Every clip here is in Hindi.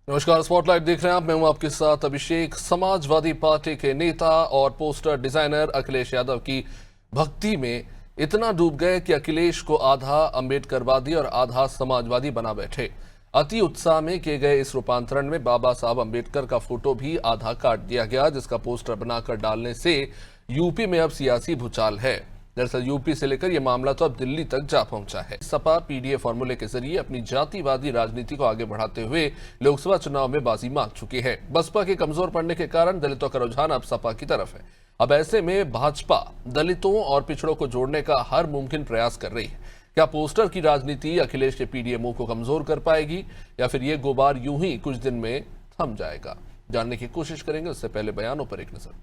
नमस्कार, स्पॉटलाइट देख रहे हैं आप। मैं हूं आपके साथ अभिषेक। समाजवादी पार्टी के नेता और पोस्टर डिजाइनर अखिलेश यादव की भक्ति में इतना डूब गए कि अखिलेश को आधा अंबेडकरवादी और आधा समाजवादी बना बैठे। अति उत्साह में किए गए इस रूपांतरण में बाबा साहब अंबेडकर का फोटो भी आधा काट दिया गया, जिसका पोस्टर बनाकर डालने से यूपी में अब सियासी भूचाल है। दरअसल यूपी से लेकर यह मामला तो अब दिल्ली तक जा पहुंचा है। सपा पीडीए फॉर्मूले के जरिए अपनी जातिवादी राजनीति को आगे बढ़ाते हुए लोकसभा चुनाव में बाजी मांग चुकी है। बसपा के कमजोर पड़ने के कारण दलितों का रुझान अब सपा की तरफ है। अब ऐसे में भाजपा दलितों और पिछड़ों को जोड़ने का हर मुमकिन प्रयास कर रही है। क्या पोस्टर की राजनीति अखिलेश के पीडीए मुंह को कमजोर कर पाएगी या फिर ये गुबार यूं ही कुछ दिन में थम जाएगा? जानने की कोशिश करेंगे। उससे पहले बयानों पर एक नजर।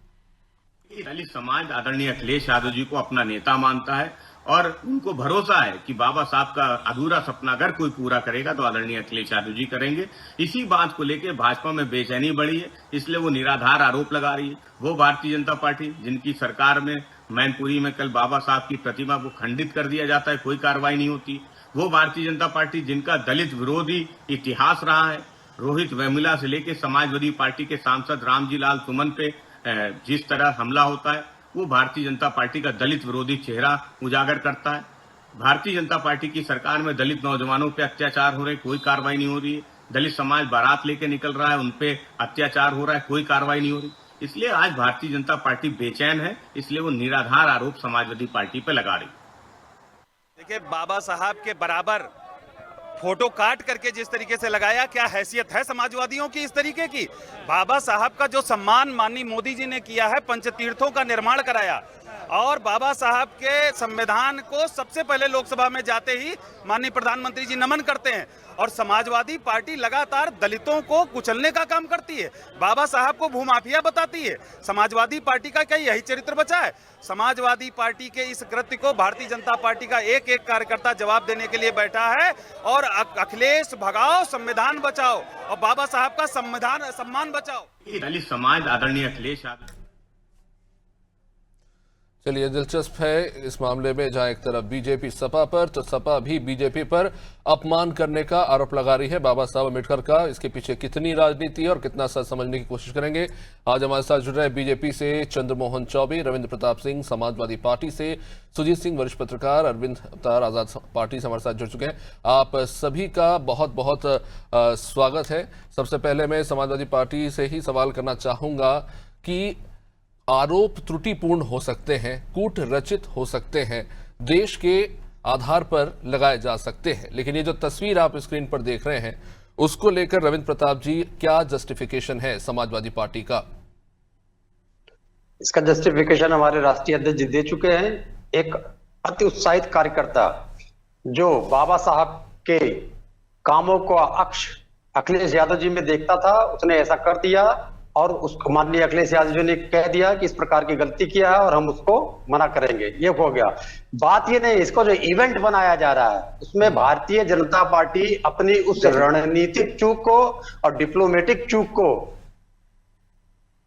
दलित समाज आदरणीय अखिलेश यादव जी को अपना नेता मानता है और उनको भरोसा है कि बाबा साहब का अधूरा सपना अगर कोई पूरा करेगा तो आदरणीय अखिलेश यादव जी करेंगे। इसी बात को लेकर भाजपा में बेचैनी बढ़ी है, इसलिए वो निराधार आरोप लगा रही है। वो भारतीय जनता पार्टी जिनकी सरकार में मैनपुरी में कल बाबा साहब की प्रतिमा को खंडित कर दिया जाता है, कोई कार्रवाई नहीं होती। वो भारतीय जनता पार्टी जिनका दलित विरोधी इतिहास रहा है, रोहित वेमुला से लेकर समाजवादी पार्टी के सांसद रामजी लाल सुमन पे जिस तरह हमला होता है, वो भारतीय जनता पार्टी का दलित विरोधी चेहरा उजागर करता है। भारतीय जनता पार्टी की सरकार में दलित नौजवानों पे अत्याचार हो रहे, कोई कार्रवाई नहीं हो रही है। दलित समाज बारात लेके निकल रहा है, उनपे अत्याचार हो रहा है, कोई कार्रवाई नहीं हो रही। इसलिए आज भारतीय जनता पार्टी बेचैन है, इसलिए वो निराधार आरोप समाजवादी पार्टी पे लगा रही। देखिए, बाबा साहब के बराबर फोटो काट करके जिस तरीके से लगाया, क्या हैसियत है समाजवादियों की इस तरीके की? बाबा साहब का जो सम्मान माननीय मोदी जी ने किया है, पंचतीर्थों का निर्माण कराया और बाबा साहब के संविधान को सबसे पहले लोकसभा में जाते ही माननीय प्रधानमंत्री जी नमन करते हैं। और समाजवादी पार्टी लगातार दलितों को कुचलने का काम करती है, बाबा साहब को भूमाफिया बताती है। समाजवादी पार्टी का क्या यही चरित्र बचा है? समाजवादी पार्टी के इस कृत्य को भारतीय जनता पार्टी का एक एक कार्यकर्ता जवाब देने के लिए बैठा है। और अखिलेश भगाओ, संविधान बचाओ और बाबा साहब का संविधान सम्मान बचाओ। दलित समाज आदरणीय अखिलेश यादव। चलिए, दिलचस्प है इस मामले में जहां एक तरफ बीजेपी सपा पर तो सपा भी बीजेपी पर अपमान करने का आरोप लगा रही है बाबा साहब अम्बेडकर का। इसके पीछे कितनी राजनीति है और कितना सच समझने की कोशिश करेंगे। आज हमारे साथ जुड़ रहे हैं बीजेपी से चंद्रमोहन चौबे, रविंद्र प्रताप सिंह समाजवादी पार्टी से, सुजीत सिंह वरिष्ठ पत्रकार, अरविंद अवतार आजाद पार्टी से हमारे साथ जुड़ चुके हैं। आप सभी का बहुत बहुत स्वागत है। सबसे पहले मैं समाजवादी पार्टी से ही सवाल करना चाहूंगा कि आरोप त्रुटिपूर्ण हो सकते हैं, कूट रचित हो सकते हैं, देश के आधार पर लगाए जा सकते हैं, लेकिन ये जो तस्वीर आप स्क्रीन पर देख रहे हैं उसको लेकर रविंद्र प्रताप जी, क्या जस्टिफिकेशन है समाजवादी पार्टी का? इसका जस्टिफिकेशन हमारे राष्ट्रीय अध्यक्ष जी दे चुके हैं। एक अति उत्साहित कार्यकर्ता जो बाबा साहब के कामों को अक्ष अखिलेश यादव जी में देखता था, उसने ऐसा कर दिया और उसको माननीय अखिलेश यादव जी ने कह दिया कि इस प्रकार की गलती किया है और हम उसको मना करेंगे। ये हो गया। बात ये नहीं, इसको जो इवेंट बनाया जा रहा है उसमें भारतीय जनता पार्टी अपनी उस रणनीतिक चूक को और डिप्लोमेटिक चूक को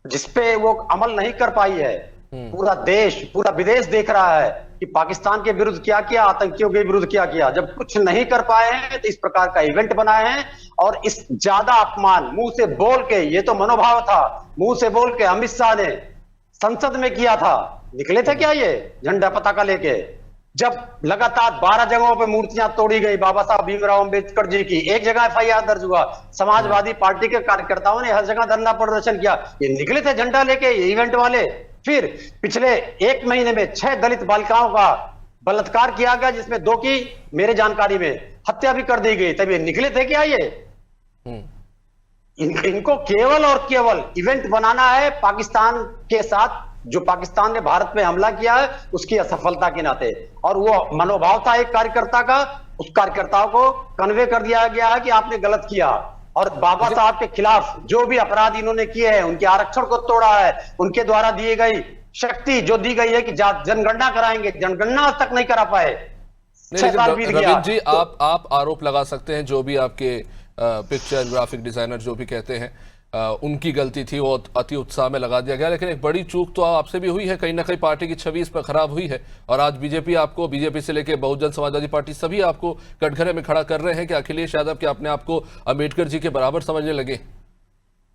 जिसपे वो अमल नहीं कर पाई है, पूरा देश पूरा विदेश देख रहा है कि पाकिस्तान के विरुद्ध क्या किया, आतंकियों के विरुद्ध क्या किया। जब कुछ नहीं कर पाए हैं तो इस प्रकार का इवेंट बनाए हैं और इस ज्यादा अपमान मुंह से बोल के, ये तो मनोभाव था, मुंह से बोल के अमित शाह ने संसद में किया था। निकले थे क्या ये झंडा पताका लेके? जब लगातार 12 जगहों पे मूर्तियां तोड़ी गई बाबा साहब भीमराव अंबेडकर जी की, एक जगह एफआईआर दर्ज हुआ, समाजवादी पार्टी के कार्यकर्ताओं ने हर जगह धरना प्रदर्शन किया, ये निकले थे झंडा लेके ये इवेंट वाले। फिर पिछले 1 महीने में 6 दलित बालिकाओं का बलात्कार किया गया, जिसमें 2 की मेरे जानकारी में हत्या भी कर दी गई। तब ये निकले थे क्या? ये इनको केवल और केवल इवेंट बनाना है पाकिस्तान के साथ, जो पाकिस्तान ने भारत पे हमला किया है उसकी असफलता के नाते। और वो मनोभाव था एक कार्यकर्ता का, उस कार्यकर्ताओं को कन्वे कर दिया गया है कि आपने गलत किया। और बाबा साहब के खिलाफ जो भी अपराध इन्होंने किए हैं, उनके आरक्षण को तोड़ा है, उनके द्वारा दिए गई शक्ति जो दी गई है कि जनगणना कराएंगे, जनगणना आज तक नहीं करा पाए। रविंद्र जी, आप आरोप लगा सकते हैं, जो भी आपके पिक्चर ग्राफिक डिजाइनर जो भी कहते हैं, उनकी गलती थी, वो अति उत्साह में लगा दिया गया। लेकिन एक बड़ी चूक तो आपसे भी हुई है, कहीं ना कहीं पार्टी की छवि इस पर खराब हुई है और आज बीजेपी से लेकर बहुजन समाजवादी पार्टी सभी आपको कटघरे में खड़ा कर रहे हैं कि अखिलेश यादव के अपने आप को अम्बेडकर जी के बराबर समझने लगे,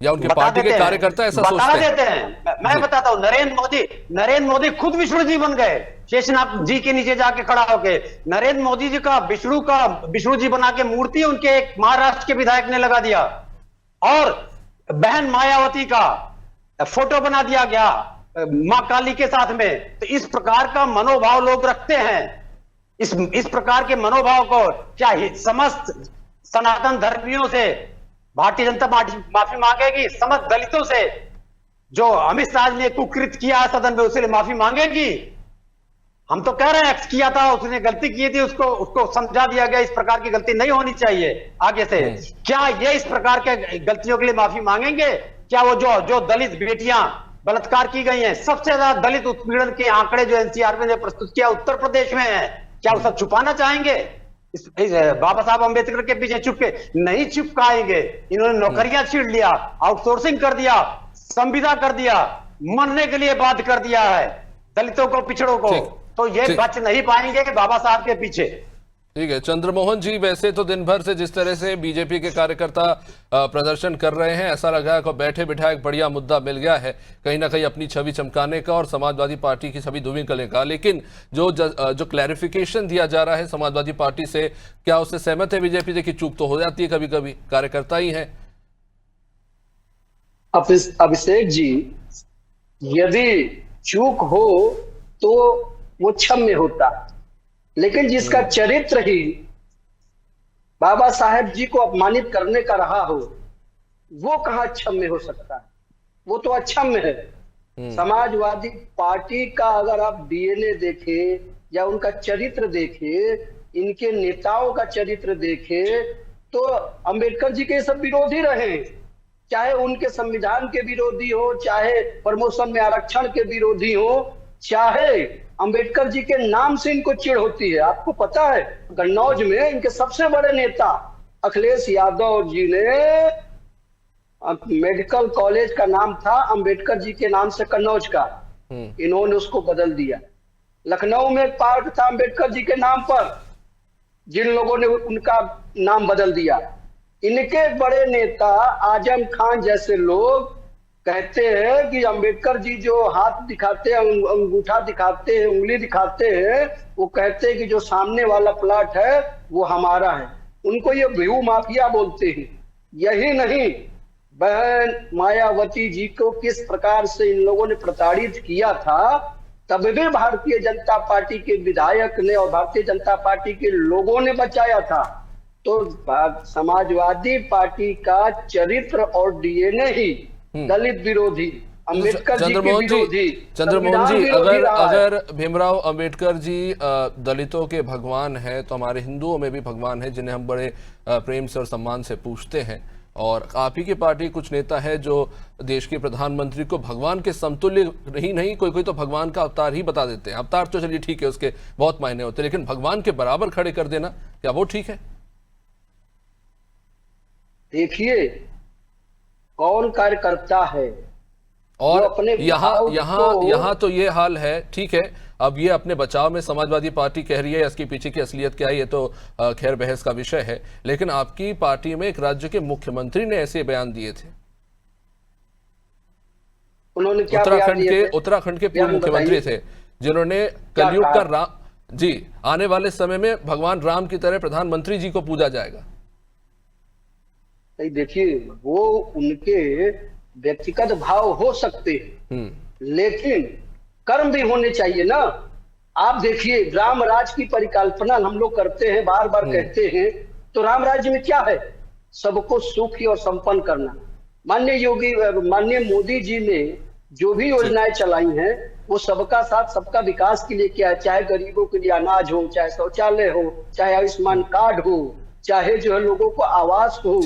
या उनके पार्टी के कार्यकर्ता ऐसा सोचते हैं? मैं बताता हूँ, नरेंद्र मोदी खुद विष्णु जी बन गए, शेषनाग जी के नीचे जाके खड़ा होके। नरेंद्र मोदी जी का विष्णु जी बना के मूर्ति उनके एक महाराष्ट्र के विधायक ने लगा दिया और बहन मायावती का फोटो बना दिया गया मां काली के साथ में। तो इस प्रकार का मनोभाव लोग रखते हैं। इस प्रकार के मनोभाव को क्या समस्त सनातन धर्मियों से भारतीय जनता पार्टी माफी मांगेगी? समस्त दलितों से जो अमित शाह ने कुकृत किया है सदन में, उससे माफी मांगेगी? हम तो कह रहे हैं एक्स किया था, उसने गलती की थी, उसको समझा दिया गया, इस प्रकार की गलती नहीं होनी चाहिए आगे से। क्या ये इस प्रकार के गलतियों के लिए माफी मांगेंगे? क्या वो जो दलित बेटियां बलात्कार की गई हैं, सबसे ज्यादा दलित उत्पीड़न के आंकड़े जो एनसीआर ने प्रस्तुत किया उत्तर प्रदेश में है, क्या वो सब छुपाना चाहेंगे? बाबा साहब अम्बेडकर के पीछे चुपके नहीं चिपकाएंगे। इन्होंने नौकरियां छीन लिया, आउटसोर्सिंग कर दिया, संविदा कर दिया, मरने के लिए बाध्य कर दिया है दलितों को, पिछड़ों को। तो ये बच नहीं पाएंगे बाबा साहब के पीछे। ठीक है चंद्रमोहन जी, वैसे तो दिन भर से जिस तरह से बीजेपी के कार्यकर्ता प्रदर्शन कर रहे हैं, ऐसा लगा है कि बैठे बिठाए एक बढ़िया मुद्दा मिल गया है कहीं ना कहीं अपनी छवि चमकाने का और समाजवादी पार्टी की छवि धूमिल करने का। लेकिन जो क्लैरिफिकेशन दिया जा रहा है समाजवादी पार्टी से, क्या उससे सहमत है बीजेपी? देखिए चूक तो हो जाती है कभी कभी, कार्यकर्ता ही है। अभिषेक जी, यदि चूक हो तो वो क्षम्य होता, लेकिन जिसका चरित्र ही बाबा साहेब जी को अपमानित करने का रहा हो, वो कहाँ क्षम्य हो सकता है? वो तो अक्षम्य है। समाजवादी पार्टी का अगर आप डीएनए देखें या उनका चरित्र देखें, इनके नेताओं का चरित्र देखें, तो अंबेडकर जी के सब विरोधी रहे, चाहे उनके संविधान के विरोधी हो, चाहे प्रमोशन में आरक्षण के विरोधी हो, चाहे अंबेडकर जी के नाम से इनको चिढ़ होती है। आपको पता है कन्नौज में इनके सबसे बड़े नेता अखिलेश यादव जी ने, मेडिकल कॉलेज का नाम था अंबेडकर जी के नाम से कन्नौज का, इन्होंने उसको बदल दिया। लखनऊ में एक पार्क था अंबेडकर जी के नाम पर, जिन लोगों ने उनका नाम बदल दिया। इनके बड़े नेता आजम खान जैसे लोग कहते हैं कि अंबेडकर जी जो हाथ दिखाते हैं, अंगूठा दिखाते हैं, उंगली दिखाते हैं, वो कहते हैं कि जो सामने वाला प्लाट है वो हमारा है। उनको ये व्यू माफिया बोलते हैं। यही नहीं, बहन मायावती जी को किस प्रकार से इन लोगों ने प्रताड़ित किया था, तब भी भारतीय जनता पार्टी के विधायक ने और भारतीय जनता पार्टी के लोगों ने बचाया था। तो समाजवादी पार्टी का चरित्र और डीएनए ही दलित विरोधी, अम्बेडकर जी के विरोधी। चंद्रमोहन जी, अगर भीमराव अंबेडकर जी दलितों के भगवान हैं, तो हमारे हिंदुओं में भी भगवान हैं जिन्हें हम बड़े प्रेम से और सम्मान से पूछते हैं। और आप ही की पार्टी कुछ नेता है जो देश के प्रधानमंत्री को भगवान के समतुल्य ही नहीं, कोई तो भगवान का अवतार ही बता देते हैं। अवतार तो चलिए ठीक है, उसके बहुत मायने होते हैं, लेकिन भगवान के बराबर खड़े कर देना, क्या वो ठीक है? देखिए कौन कार्यकर्ता है और अपने यहाँ तो ये हाल है। ठीक है, अब ये अपने बचाव में समाजवादी पार्टी कह रही है, इसके पीछे की असलियत क्या है ये तो खैर बहस का विषय है। लेकिन आपकी पार्टी में एक राज्य के मुख्यमंत्री ने ऐसे बयान दिए थे। उन्होंने क्या उत्तराखंड के पूर्व मुख्यमंत्री थे जिन्होंने कलयुग का आने वाले समय में भगवान राम की तरह प्रधानमंत्री जी को पूजा जाएगा। देखिए, वो उनके व्यक्तिगत भाव हो सकते हैं, लेकिन कर्म भी होने चाहिए ना। आप देखिए, राम राज की परिकल्पना हम लोग करते हैं, बार बार कहते हैं, तो राम राज्य में क्या है? सबको सुखी और संपन्न करना। माननीय मोदी जी ने जो भी योजनाएं चलाई हैं, वो सबका साथ सबका विकास के लिए किया है। चाहे गरीबों के लिए अनाज हो, चाहे शौचालय हो, चाहे आयुष्मान कार्ड हो, चाहे जो है लोगों को आवास हो,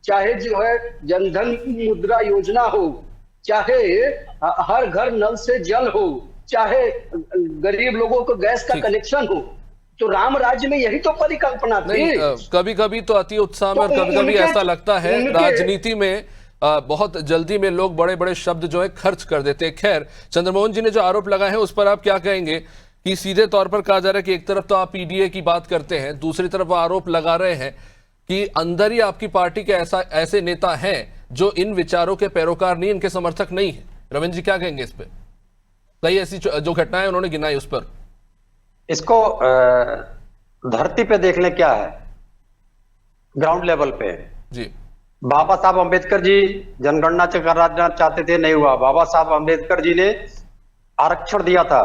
चाहे जो है जनधन मुद्रा योजना हो, चाहे हर घर नल से जल हो, चाहे गरीब लोगों को गैस का कनेक्शन हो। तो राम राज्य में यही तो परिकल्पना थी। कभी कभी तो अति उत्साह में और कभी कभी ऐसा लगता है राजनीति में बहुत जल्दी में लोग बड़े बड़े शब्द जो है खर्च कर देते हैं। खैर, चंद्रमोहन जी ने जो आरोप लगाए हैं उस पर आप क्या कहेंगे कि सीधे तौर पर कहा जा रहा है कि एक तरफ तो आप पीडीए की बात करते हैं, दूसरी तरफ वो आरोप लगा रहे हैं कि अंदर ही आपकी पार्टी के ऐसे नेता हैं जो इन विचारों के पैरोकार नहीं, इनके समर्थक नहीं है। रविंद्र जी क्या कहेंगे इस पे? कई ऐसी जो घटनाएं उन्होंने गिनाई उस पर। इसको धरती पे देख ले क्या है, ग्राउंड लेवल पे। जी, बाबा साहब अंबेडकर जी जनगणना कराना चाहते थे, नहीं हुआ। बाबा साहब अंबेडकर जी ने आरक्षण दिया था,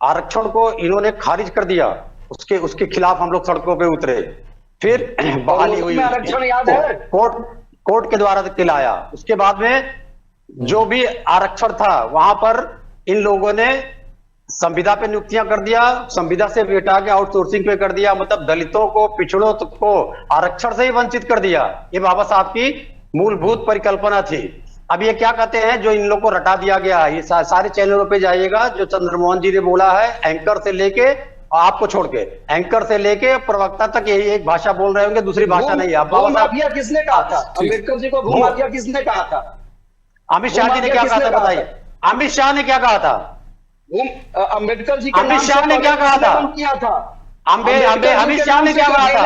आरक्षण को इन्होंने खारिज कर दिया, उसके खिलाफ हम लोग सड़कों पे उतरे, फिर बहाली हुई। आरक्षण याद है, कोर्ट के द्वारा दिलाया। उसके बाद में जो भी आरक्षण था वहां पर इन लोगों ने संविदा पे नियुक्तियां कर दिया, संविदा से हटा के आउटसोर्सिंग पे कर दिया। मतलब दलितों को, पिछड़ों को आरक्षण से ही वंचित कर दिया। ये बाबा साहब की मूलभूत परिकल्पना थी। अब ये क्या कहते हैं, जो इन लोगों को रटा दिया गया, ये सारे चैनलों पे जाइएगा, जो चंद्रमोहन जी ने बोला है, एंकर से लेके आपको छोड़ के, एंकर से लेके प्रवक्ता तक यही एक भाषा बोल रहे होंगे, दूसरी भाषा नहीं है। बाबा साहब किसने कहा था? अम्बेडकर जी को भूमाफिया किसने कहा था? अमित शाह जी ने क्या कहा था बताइए? अमित शाह ने क्या कहा था? अम्बेडकर जी अमित शाह ने क्या कहा था? अमित शाह ने क्या कहा था?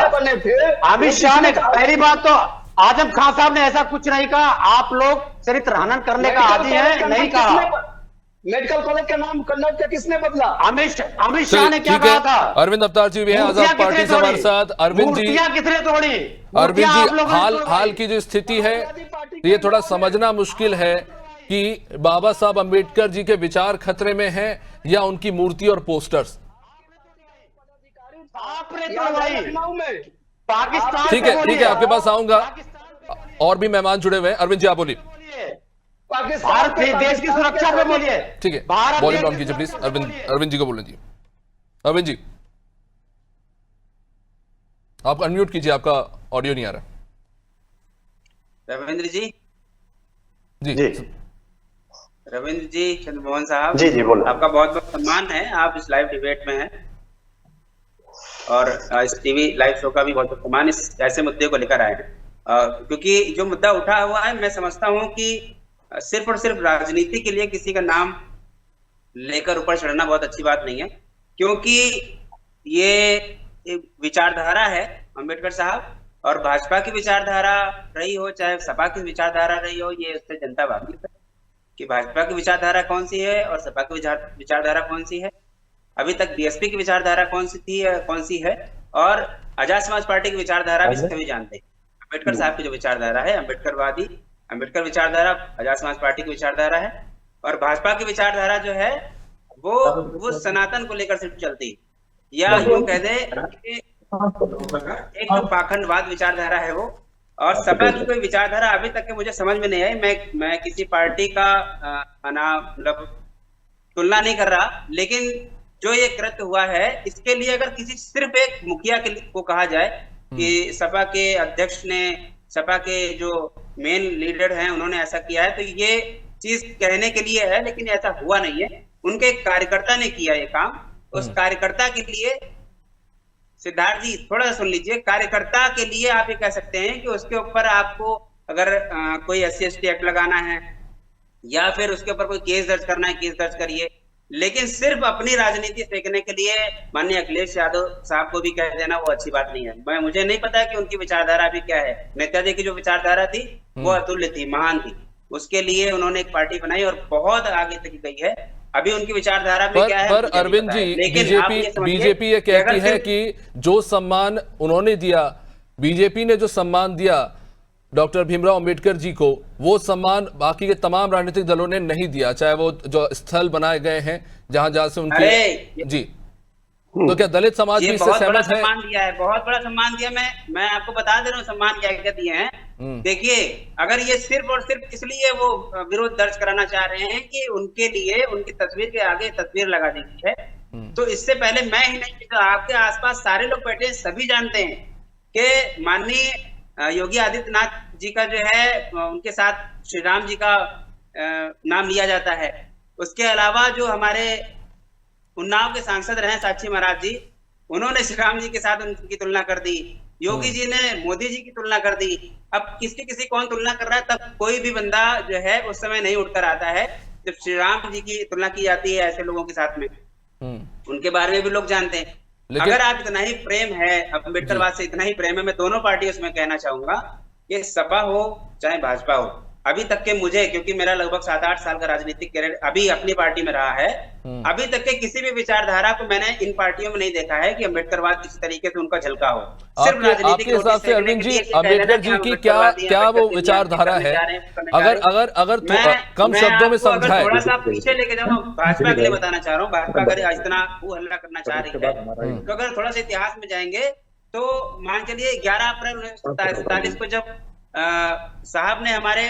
अमित शाह ने, पहली बात तो आजम खान साहब ने ऐसा कुछ नहीं कहा। आप लोग चरित्र हनन करने का आदी है, नहीं कहा। मेडिकल कॉलेज का नाम कन्नौज का किसने बदला? अमित शाह ने क्या कहा था? अरविंद अवतार जी भी हैं आजाद पार्टी से हमारे साथ। अरविंद जी, किसने तोड़ी? अरविंद जी, हाल की जो स्थिति है ये थोड़ा समझना मुश्किल है कि बाबा साहब अंबेडकर जी के विचार खतरे में हैं या उनकी मूर्ति और पोस्टर्स। पाकिस्तान, ठीक है, आपके पास आऊंगा। और भी मेहमान जुड़े हुए हैं। अरविंद जी आप बोलिए। भारत देश की सुरक्षा पे बोलिए। ठीक है, वॉल्यूम डाउन कीजिए प्लीज। अरविंद जी को बोलने दीजिए। अरविंद जी आप अनम्यूट कीजिए, आपका ऑडियो नहीं आ रहा। रविंद्र जी जी रविंद्र जी, चंद्रमोहन साहब जी बोलो। आपका बहुत बहुत सम्मान है, आप इस लाइव डिबेट में हैं और इस टीवी लाइव शो का भी बहुत बहुत सम्मान, इस ऐसे मुद्दे को लेकर आए हैं। क्योंकि जो मुद्दा उठा हुआ है, मैं समझता हूं कि सिर्फ और सिर्फ राजनीति के लिए किसी का नाम लेकर ऊपर चढ़ना बहुत अच्छी बात नहीं है, क्योंकि ये एक विचारधारा है अंबेडकर साहब, और भाजपा की विचारधारा रही हो चाहे सपा की विचारधारा रही हो, ये उससे जनता वाकिफ है कि भाजपा की विचारधारा कौन सी है और सपा की विचारधारा कौन सी है। अभी तक बीएसपी की विचारधारा कौन सी थी, कौन सी है, और आजाद समाज पार्टी की विचारधारा भी सभी जानते हैं। अम्बेडकर साहब की जो विचारधारा है, अम्बेडकरवादी, अम्बेडकर विचारधारा आजाद समाज पार्टी की विचारधारा है, और भाजपा की विचारधारा जो है वो सनातन को लेकर सिर्फ चलती, या यूं कह दे एक पाखंडवाद विचारधारा है वो। और सपा की कोई विचारधारा अभी तक के मुझे समझ में नहीं आई। मैं किसी पार्टी का मतलब तुलना नहीं कर रहा, लेकिन जो ये कृत्य हुआ है इसके लिए अगर किसी सिर्फ एक मुखिया को कहा जाए कि सपा के अध्यक्ष ने, सपा के जो मेन लीडर हैं उन्होंने ऐसा किया है, तो ये चीज कहने के लिए है, लेकिन ऐसा हुआ नहीं है। उनके कार्यकर्ता ने किया ये काम। उस कार्यकर्ता के लिए, सिद्धार्थ जी थोड़ा सा सुन लीजिए, कार्यकर्ता के लिए आप ये कह सकते हैं कि उसके ऊपर आपको अगर कोई SC/ST एक्ट लगाना है या फिर उसके ऊपर कोई केस दर्ज करना है, केस दर्ज करिए, लेकिन सिर्फ अपनी राजनीति फेंकने के लिए माननीय अखिलेश यादव साहब को भी कह देना वो अच्छी बात नहीं है। मुझे नहीं पता कि उनकी विचारधारा भी क्या है। नेताजी की जो विचारधारा थी वो अतुल्य थी, महान थी, उसके लिए उन्होंने एक पार्टी बनाई और बहुत आगे तक गई है। अभी उनकी विचारधारा में क्या है, पर अरविंद जी, बीजेपी ये कहती है कि जो सम्मान उन्होंने दिया, बीजेपी ने जो सम्मान दिया डॉक्टर भीमराव अंबेडकर जी को, वो सम्मान बाकी के तमाम राजनीतिक दलों ने नहीं दिया, चाहे वो जो स्थल बनाए गए हैं जहां जहां से उनके जी। तो क्या दलित समाज भी इससे सहमत है? सम्मान दिया है, बहुत बड़ा सम्मान दिया। मैं आपको बता दे रहा हूँ सम्मान क्या क्या दिए हैं। देखिए, अगर ये सिर्फ और सिर्फ इसलिए वो विरोध दर्ज कराना चाह रहे हैं कि उनके लिए उनकी तस्वीर के आगे तस्वीर लगा दी गई है, तो इससे पहले मैं ही नहीं, तो आपके आसपास सारे लोग बैठे सभी जानते हैं कि माननीय योगी आदित्यनाथ जी का जो है उनके साथ श्री राम जी का नाम लिया जाता है। उसके अलावा जो हमारे उन्नाव के सांसद रहे साक्षी महाराज जी, उन्होंने श्री राम जी के साथ उनकी तुलना कर दी। योगी जी ने मोदी जी की तुलना कर दी। अब किसी कौन तुलना कर रहा है, तब कोई भी बंदा जो है उस समय नहीं उठकर आता है जब श्री राम जी की तुलना की जाती है ऐसे लोगों के साथ में। उनके बारे में भी लोग जानते हैं। अगर आप इतना ही प्रेम है अम्बेडकरवाद से, इतना ही प्रेम है, मैं दोनों पार्टियों से मैं कहना चाहूंगा, ये सपा हो चाहे भाजपा हो, अभी तक के मुझे, क्योंकि मेरा लगभग 7-8 साल का राजनीतिक कैरियर अभी अपनी पार्टी में रहा है, अभी तक के किसी भी विचारधारा को मैंने इन पार्टियों में नहीं देखा है कि अम्बेडकरवाद किसी तरीके से उनका झलका हो। सिर्फ आपके हिसाब से अरविंद जी, अम्बेडकर जी की क्या वो विचारधारा है, अगर कम शब्दों में समझाए? थोड़ा सा पीछे लेके जाओ, भाजपा के लिए बताना चाह रहा हूँ, भाजपा अगर इतना वो हल्ला करना चाह रही है तो अगर थोड़ा सा इतिहास में जाएंगे तो मान चलिए 11 अप्रैल 1947 को जब साहब ने हमारे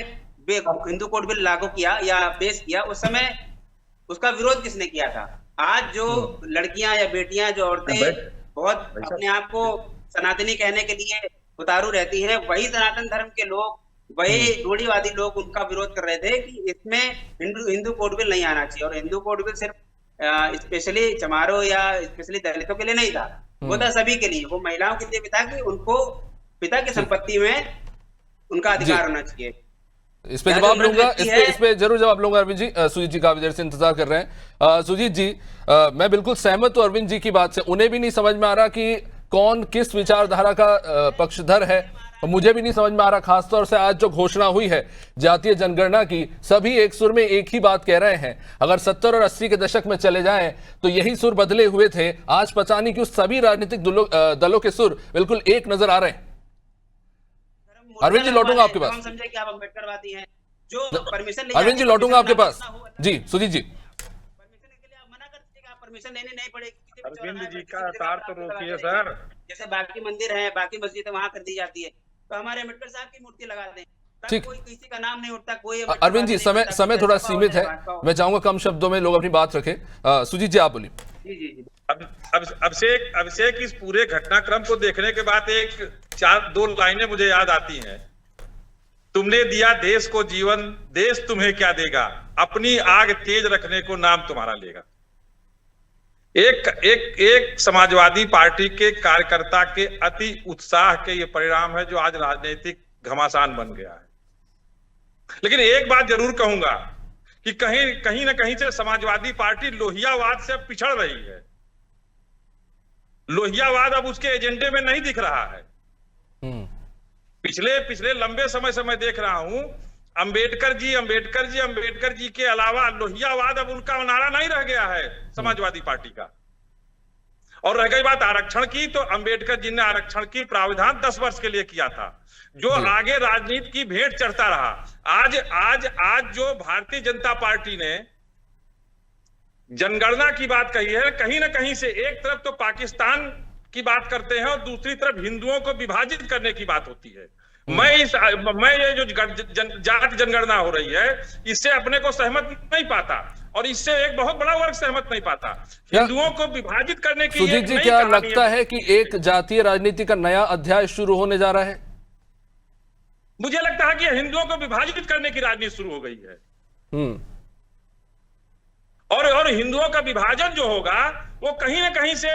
हिंदू कोड बिल लागू किया या पेश किया, उस समय उसका विरोध किसने किया था? आज जो लड़कियां या बेटियां, जो औरतें बहुत अपने आप को सनातनी कहने के लिए उतारू रहती हैं, वही सनातन धर्म के लोग, वही रूढ़िवादी लोग उनका विरोध कर रहे थे कि इसमें हिंदू कोड बिल नहीं आना चाहिए। और हिंदू कोड बिल सिर्फ स्पेशली चमारों या स्पेशली दलितों के लिए नहीं था, वो था सभी के लिए, वो महिलाओं के लिए भी था कि उनको पिता की संपत्ति में उनका अधिकार होना चाहिए। इस पे जवाब लूंगा, इस पे जरूर जवाब लूंगा अरविंद जी। सुजीत जी काफी देर से इंतजार कर रहे हैं। सुजीत जी, मैं बिल्कुल सहमत हूं अरविंद जी की बात से। उन्हें भी नहीं समझ में आ रहा कि कौन किस विचारधारा का पक्षधर है, और मुझे भी नहीं समझ में आ रहा, खासतौर से आज जो घोषणा हुई है जातीय जनगणना की, सभी एक सुर में एक ही बात कह रहे हैं। अगर 70 और 80 के दशक में चले जाएं तो यही सुर बदले हुए थे, आज पता नहीं क्यों सभी राजनीतिक दलों के सुर बिल्कुल एक नजर आ रहे हैं। अरविंद जी लौटूंगा आपके पास। हम समझे कि आप अम्बेडकरवादी हैं, जो परमिशन अरविंद जी लौटूंगा आपके पास। जी सुजीत जी, परमिशन के लिए आप मना कर दीजिए, आप परमिशन लेनी नहीं पड़ेगी। अरविंद जी का तार तो रोकिए सर। जैसे बाकी मंदिर है, बाकी मस्जिद वहां कर दी जाती है, तो हमारे अम्बेडकर साहब की मूर्ति लगा दें, ठीक। कोई किसी का नाम नहीं उठता, कोई अरविंद जी, समय थोड़ा सीमित है, मैं चाहूंगा कम शब्दों में लोग अपनी बात रखें। सुजीत जी आप बोलिए। जी। अभिषेक, इस पूरे घटनाक्रम को देखने के बाद दो लाइनें मुझे याद आती हैं। तुमने दिया देश को जीवन, देश तुम्हें क्या देगा, अपनी आग तेज रखने को नाम तुम्हारा लेगा। एक समाजवादी पार्टी के कार्यकर्ता के अति उत्साह के ये परिणाम है जो आज राजनीतिक घमासान बन गया है। लेकिन एक बात जरूर कहूंगा कि कहीं ना कहीं से समाजवादी पार्टी लोहियावाद से पिछड़ रही है। लोहियावाद अब उसके एजेंडे में नहीं दिख रहा है। पिछले लंबे समय से मैं देख रहा हूं, अंबेडकर जी के अलावा लोहियावाद अब उनका नारा नहीं रह गया है समाजवादी पार्टी का। और रह गई बात आरक्षण की, तो अंबेडकर जी ने आरक्षण की प्रावधान 10 वर्ष के लिए किया था, जो आगे राजनीति की भेंट चढ़ता रहा। आज जो भारतीय जनता पार्टी ने जनगणना की बात कही है, कहीं ना कहीं से एक तरफ तो पाकिस्तान की बात करते हैं और दूसरी तरफ हिंदुओं को विभाजित करने की बात होती है। मैं ये जो जाति जनगणना हो रही है, इससे अपने को सहमत नहीं पाता, और इससे एक बहुत बड़ा वर्ग सहमत नहीं पाता। हिंदुओं को विभाजित करने की सुजीत जी, क्या लगता है कि एक जातीय राजनीति का नया अध्याय शुरू होने जा रहा है? मुझे लगता है कि हिंदुओं को विभाजित करने की राजनीति शुरू हो गई है। और हिंदुओं का विभाजन जो होगा वो कहीं ना कहीं से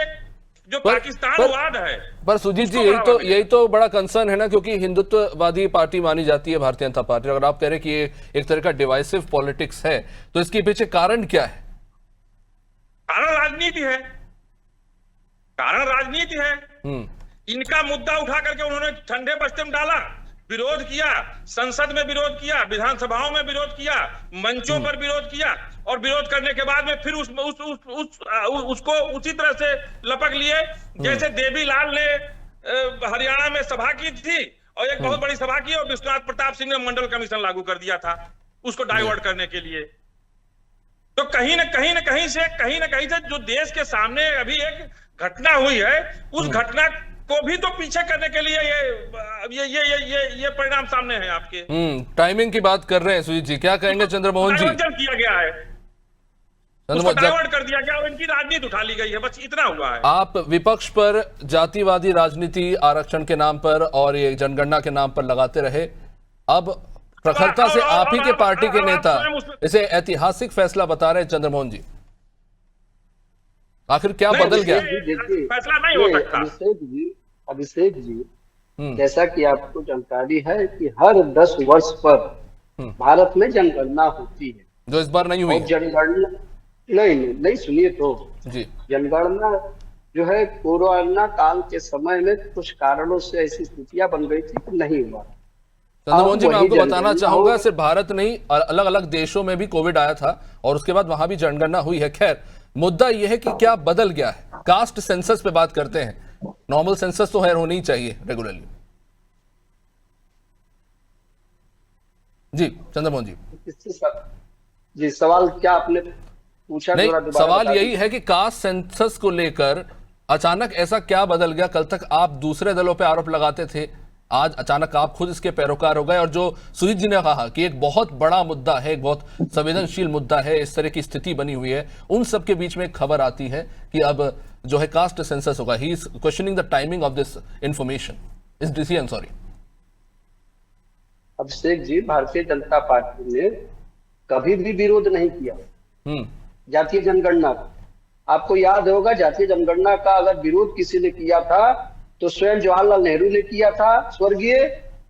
जो पाकिस्तानवाद है। पर सुजीत जी, यही तो बड़ा कंसर्न है ना, क्योंकि हिंदुत्ववादी पार्टी मानी जाती है भारतीय जनता पार्टी। अगर आप कह रहे हैं कि ये एक तरह का डिवाइसिव पॉलिटिक्स है, तो इसके पीछे कारण क्या है? कारण राजनीति है। इनका मुद्दा उठा करके उन्होंने ठंडे बस्ते में डाला, विरोध किया, संसद में विरोध किया, विधानसभाओं में विरोध किया, मंचों पर विरोध किया, और विरोध करने के बाद में फिर उसको उसी तरह से लपक लिए जैसे देवीलाल ने हरियाणा में सभा की थी, और एक बहुत बड़ी सभा की, और विश्वनाथ प्रताप सिंह ने मंडल कमीशन लागू कर दिया था उसको डाइवर्ट करने के लिए। तो कहीं ना कहीं से जो देश के सामने अभी एक घटना हुई है, उस घटना को भी तो पीछे करने के लिए ये परिणाम सामने है आपके। टाइमिंग की बात कर रहे हैं सुजीत जी, क्या कहेंगे चंद्रमोहन जी? किया गया है, उसको डाइवर्ट कर दिया गया और इनकी राजनीति उठा ली गई है, बस इतना हुआ है। आप विपक्ष पर जातिवादी राजनीति आरक्षण के नाम पर और ये जनगणना के नाम पर लगाते रहे, अब प्रखरता से आप ही के पार्टी के नेता इसे ऐतिहासिक फैसला बता रहे हैं। चंद्रमोहन जी, आखिर क्या बदल गया? फैसला नहीं हो सकता। अभिषेक जी, जैसा कि आपको जानकारी है कि हर 10 वर्ष पर भारत में जनगणना होती है, जो इस बार नहीं हुई और है। जनगणना नहीं सुनिए तो, जी जनगणना जो है कोरोना काल के समय में कुछ कारणों से ऐसी स्थितियां बन गई थी कि नहीं हुआ। चंद्रमोहन जी, मैं वही आपको बताना जनगणना चाहूंगा, होगी। सिर्फ भारत नहीं, अलग अलग देशों में भी कोविड आया था और उसके बाद वहां भी जनगणना हुई है। खैर, मुद्दा यह है कि क्या बदल गया है। कास्ट सेंसस पे बात करते हैं। नॉर्मल सेंसस तो खैर होनी ही चाहिए रेगुलरली। जी चंद्रमोहन जी। जी, सवाल क्या आपने पूछा? नहीं, थोड़ा दोबारा सवाल बता यही है कि कास्ट सेंसस को लेकर अचानक ऐसा क्या बदल गया। कल तक आप दूसरे दलों पे आरोप लगाते थे, आज अचानक आप खुद इसके पैरोकार हो गए। और जो सुजीत जी ने कहा कि एक बहुत बड़ा मुद्दा है, एक बहुत संवेदनशील मुद्दा है, इस तरह की स्थिति बनी हुई है, उन सब के बीच में एक खबर आती है कि अब जो है कास्ट सेंसस होगा। He is questioning the timing of this information, इस decision. Sorry Abhishek ji, Bharatiya Janata party ने कभी भी विरोध नहीं किया जातीय जनगणना का। आपको याद होगा, जातीय जनगणना का अगर विरोध किसी ने किया था तो स्वयं जवाहरलाल नेहरू ने किया था, स्वर्गीय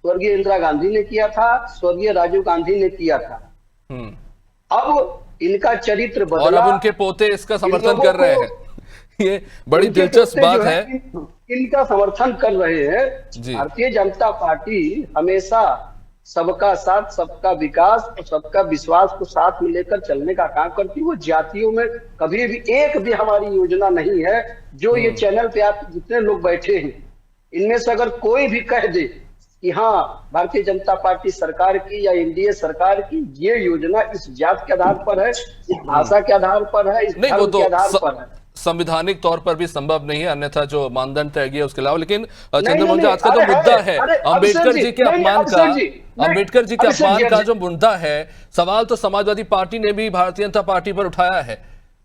इंदिरा गांधी ने किया था, स्वर्गीय राजीव गांधी ने किया था। अब इनका चरित्र बदला और अब उनके पोते इसका समर्थन कर रहे हैं। ये बड़ी दिलचस्प बात है। इनका समर्थन कर रहे हैं। भारतीय जनता पार्टी हमेशा सबका साथ, सबका विकास और सबका विश्वास को साथ में लेकर चलने का काम करती है। वो जातियों में कभी भी एक भी हमारी योजना नहीं है। जो ये चैनल पे आप जितने लोग बैठे हैं, इनमें से अगर कोई भी कह दे कि हाँ भारतीय जनता पार्टी सरकार की या एनडीए सरकार की ये योजना इस जात के आधार पर है, इस भाषा के आधार पर है, इस धर्म के आधार पर है, संविधानिक तौर पर भी संभव नहीं है, अन्यथा जो मानदंड तय किया उसके अलावा। लेकिन चंद्रमोहन जी, आज का जो मुद्दा है अंबेडकर जी के अपमान का, अंबेडकर जी के अपमान का जो मुद्दा है, सवाल तो समाजवादी पार्टी ने भी भारतीय जनता पार्टी पर उठाया है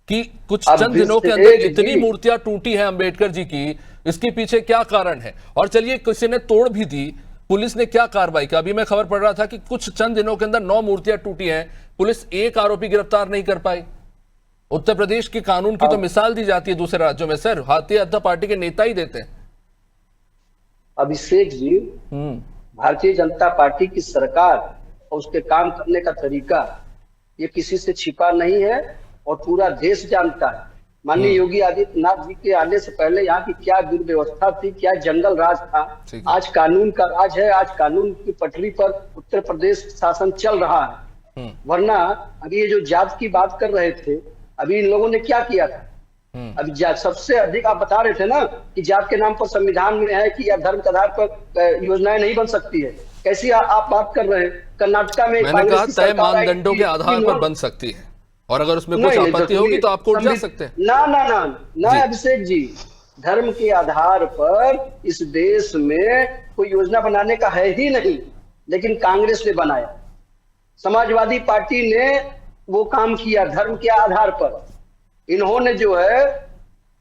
कि कुछ चंद दिनों के अंदर इतनी मूर्तियां टूटी हैं अंबेडकर जी की, इसके पीछे क्या कारण है। और चलिए, किसी ने तोड़ भी दी, पुलिस ने क्या कार्रवाई की। अभी मैं खबर पढ़ रहा था कि कुछ चंद दिनों के अंदर 9 मूर्तियां टूटी हैं, पुलिस एक आरोपी गिरफ्तार नहीं कर पाई। उत्तर प्रदेश के कानून की तो मिसाल दी जाती है दूसरे राज्यों में, सर भारतीय जनता पार्टी के नेता ही देते हैं। अभिषेक जी, भारतीय जनता पार्टी की सरकार और उसके काम करने का तरीका ये किसी से छिपा नहीं है और पूरा देश जानता है। माननीय योगी आदित्यनाथ जी के आने से पहले यहाँ की क्या दुर्व्यवस्था थी, क्या जंगल राज था। आज कानून का राज है, आज कानून की पटरी पर उत्तर प्रदेश शासन चल रहा है। वरना अभी ये जो जात की बात कर रहे थे, अभी इन लोगों ने क्या किया था। अभी सबसे अधिक आप बता रहे थे ना कि जात के नाम पर संविधान में है कि या धर्म के आधार पर योजनाएं नहीं बन सकती है। कैसी आप बात कर रहे हैं? कर्नाटका में मैंने कहा तय मानदंडों के आधार पर बन सकती है, और अगर उसमें कुछ आपत्ति होगी तो आप कोर्ट जा सकते हैं। ना अभिषेक जी, धर्म के आधार पर इस देश में कोई योजना बनाने का है ही नहीं, लेकिन कांग्रेस ने बनाया, समाजवादी पार्टी ने वो काम किया धर्म के आधार पर। इन्होंने जो है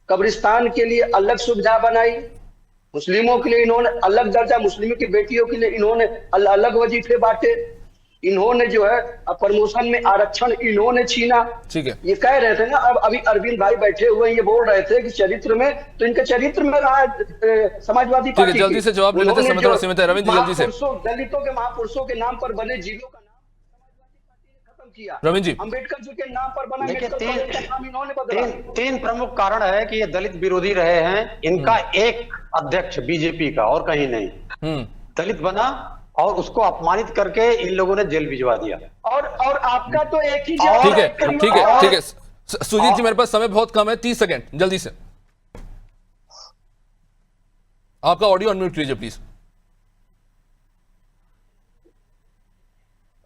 कब्रिस्तान के लिए अलग सुविधा बनाई, मुस्लिमों के लिए इन्होंने अलग दर्जा, मुस्लिमों की बेटियों के लिए इन्होंने अलग वजीफे बांटे, इन्होंने जो है प्रमोशन में आरक्षण इन्होंने छीना। ठीक है, ये कह रहे थे ना, अब अभी अरविंद भाई बैठे हुए ये बोल रहे थे कि चरित्र में, तो इनके चरित्र में रहा समाजवादी पार्टी। जल्दी से जवाब लेने से समय सीमित है। रविंद्र जल्दी से। दलितों के महापुरुषों के नाम पर बने जिलों का किया, रविंद्र जी अंबेडकर जी के नाम पर बना, तीन प्रमुख कारण है कि ये दलित विरोधी रहे हैं। इनका एक अध्यक्ष बीजेपी का और कहीं नहीं, दलित बना और उसको अपमानित करके इन लोगों ने जेल भिजवा दिया। और आपका तो एक ही ठीक है सुजीत जी, मेरे पास समय बहुत कम है, 30 सेकंड जल्दी से। आपका ऑडियो अनम्यूट कीजिए प्लीज।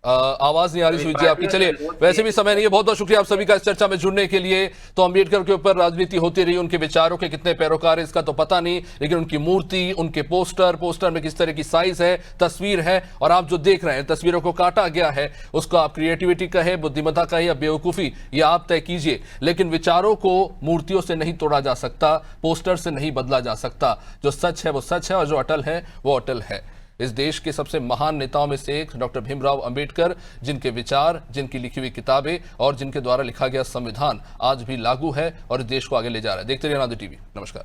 आवाज नहीं आ रही सुजीत जी आपकी। चलिए, वैसे भी समय नहीं है। बहुत बहुत शुक्रिया आप सभी का इस चर्चा में जुड़ने के लिए। तो अंबेडकर के ऊपर राजनीति होती रही, उनके विचारों के कितने पैरोकार है इसका तो पता नहीं, लेकिन उनकी मूर्ति, उनके पोस्टर में किस तरह की साइज है, तस्वीर है, और आप जो देख रहे हैं तस्वीरों को काटा गया है, उसको आप क्रिएटिविटी कहे, बुद्धिमत्ता कहे या बेवकूफी, ये आप तय कीजिए। लेकिन विचारों को मूर्तियों से नहीं तोड़ा जा सकता, पोस्टर से नहीं बदला जा सकता। जो सच है वो सच है, और जो अटल है वो अटल है। इस देश के सबसे महान नेताओं में से एक डॉक्टर भीमराव अंबेडकर, जिनके विचार, जिनकी लिखी हुई किताबें और जिनके द्वारा लिखा गया संविधान आज भी लागू है और इस देश को आगे ले जा रहा है। देखते रहिए अनादि टीवी। नमस्कार।